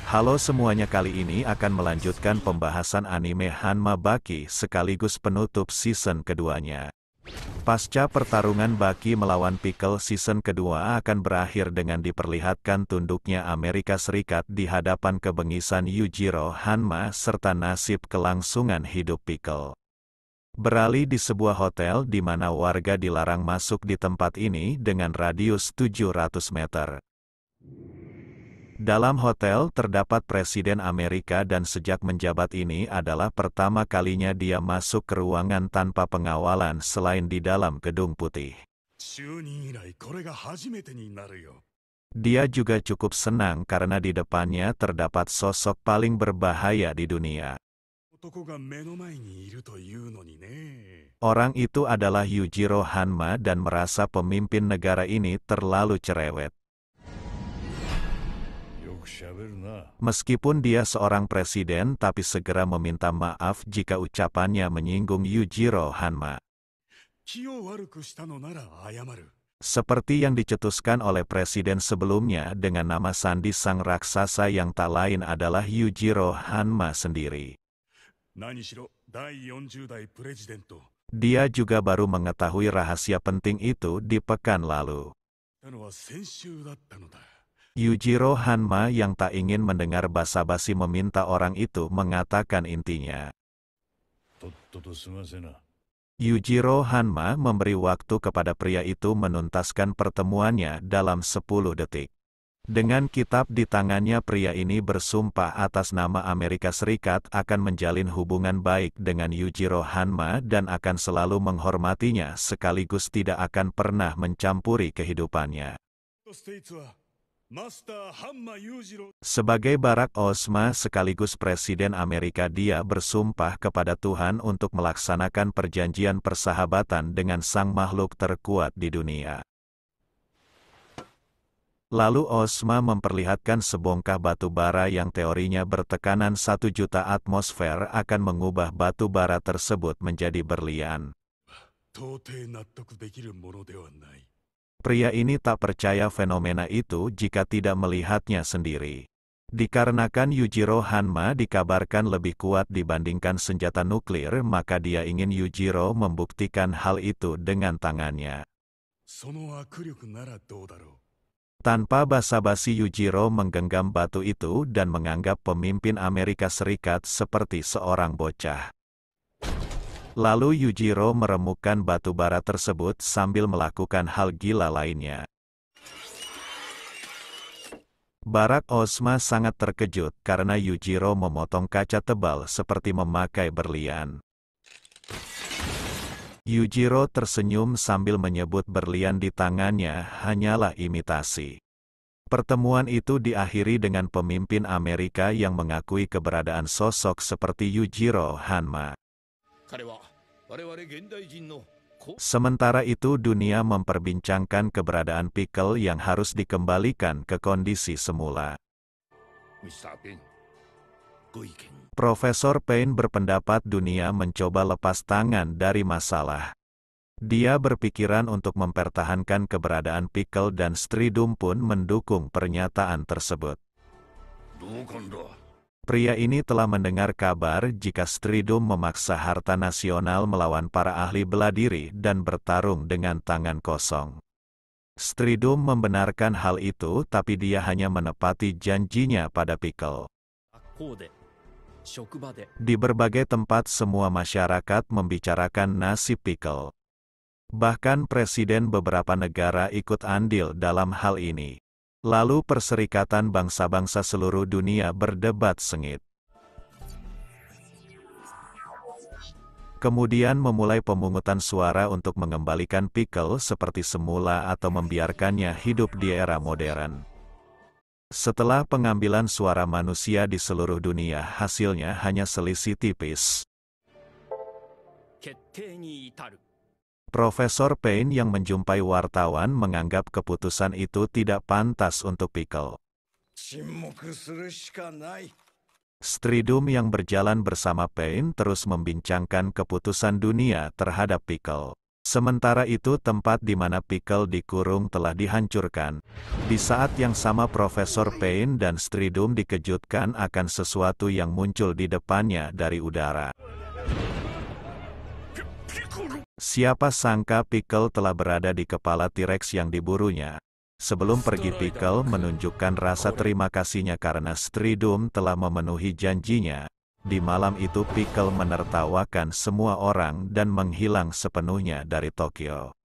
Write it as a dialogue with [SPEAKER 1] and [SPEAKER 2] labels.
[SPEAKER 1] Halo semuanya, kali ini akan melanjutkan pembahasan anime Hanma Baki sekaligus penutup season keduanya. Pasca pertarungan Baki melawan Pickle, season kedua akan berakhir dengan diperlihatkan tunduknya Amerika Serikat di hadapan kebengisan Yujiro Hanma serta nasib kelangsungan hidup Pickle. Beralih di sebuah hotel di mana warga dilarang masuk di tempat ini dengan radius 700 meter. Dalam hotel terdapat Presiden Amerika dan sejak menjabat ini adalah pertama kalinya dia masuk ke ruangan tanpa pengawalan selain di dalam Gedung Putih. Dia juga cukup senang karena di depannya terdapat sosok paling berbahaya di dunia. Orang itu adalah Yujiro Hanma dan merasa pemimpin negara ini terlalu cerewet. Meskipun dia seorang presiden tapi segera meminta maaf jika ucapannya menyinggung Yujiro Hanma. Seperti yang dicetuskan oleh presiden sebelumnya dengan nama Sandi sang raksasa yang tak lain adalah Yujiro Hanma sendiri. Dia juga baru mengetahui rahasia penting itu di pekan lalu. Yujiro Hanma yang tak ingin mendengar basa-basi meminta orang itu mengatakan intinya. Yujiro Hanma memberi waktu kepada pria itu menuntaskan pertemuannya dalam 10 detik. Dengan kitab di tangannya, pria ini bersumpah atas nama Amerika Serikat akan menjalin hubungan baik dengan Yujiro Hanma dan akan selalu menghormatinya sekaligus tidak akan pernah mencampuri kehidupannya. Sebagai Barack Obama sekaligus Presiden Amerika, dia bersumpah kepada Tuhan untuk melaksanakan perjanjian persahabatan dengan sang makhluk terkuat di dunia. Lalu Obama memperlihatkan sebongkah batu bara yang teorinya bertekanan 1 juta atmosfer akan mengubah batu bara tersebut menjadi berlian. Pria ini tak percaya fenomena itu jika tidak melihatnya sendiri. Dikarenakan Yujiro Hanma dikabarkan lebih kuat dibandingkan senjata nuklir, maka dia ingin Yujiro membuktikan hal itu dengan tangannya. Tanpa basa-basi, Yujiro menggenggam batu itu dan menganggap pemimpin Amerika Serikat seperti seorang bocah. Lalu Yujiro meremukkan batu bara tersebut sambil melakukan hal gila lainnya. Barack Obama sangat terkejut karena Yujiro memotong kaca tebal seperti memakai berlian. Yujiro tersenyum sambil menyebut berlian di tangannya hanyalah imitasi. Pertemuan itu diakhiri dengan pemimpin Amerika yang mengakui keberadaan sosok seperti Yujiro Hanma. Sementara itu dunia memperbincangkan keberadaan Pickle yang harus dikembalikan ke kondisi semula. Profesor Payne berpendapat dunia mencoba lepas tangan dari masalah. Dia berpikiran untuk mempertahankan keberadaan Pickle dan Stridum pun mendukung pernyataan tersebut. Pria ini telah mendengar kabar jika Stridum memaksa harta nasional melawan para ahli bela diri dan bertarung dengan tangan kosong. Stridum membenarkan hal itu, tapi dia hanya menepati janjinya pada Pickle. Di berbagai tempat semua masyarakat membicarakan nasib Pickle. Bahkan presiden beberapa negara ikut andil dalam hal ini. Lalu Perserikatan Bangsa-Bangsa seluruh dunia berdebat sengit. Kemudian memulai pemungutan suara untuk mengembalikan Pickle seperti semula atau membiarkannya hidup di era modern. Setelah pengambilan suara manusia di seluruh dunia, hasilnya hanya selisih tipis. Profesor Payne yang menjumpai wartawan menganggap keputusan itu tidak pantas untuk Pickle. Stridum yang berjalan bersama Payne terus membincangkan keputusan dunia terhadap Pickle. Sementara itu tempat di mana Pickle dikurung telah dihancurkan. Di saat yang sama Profesor Pain dan Stridum dikejutkan akan sesuatu yang muncul di depannya dari udara. Siapa sangka Pickle telah berada di kepala T-Rex yang diburunya. Sebelum pergi Pickle menunjukkan rasa terima kasihnya karena Stridum telah memenuhi janjinya. Di malam itu Pickle menertawakan semua orang dan menghilang sepenuhnya dari Tokyo.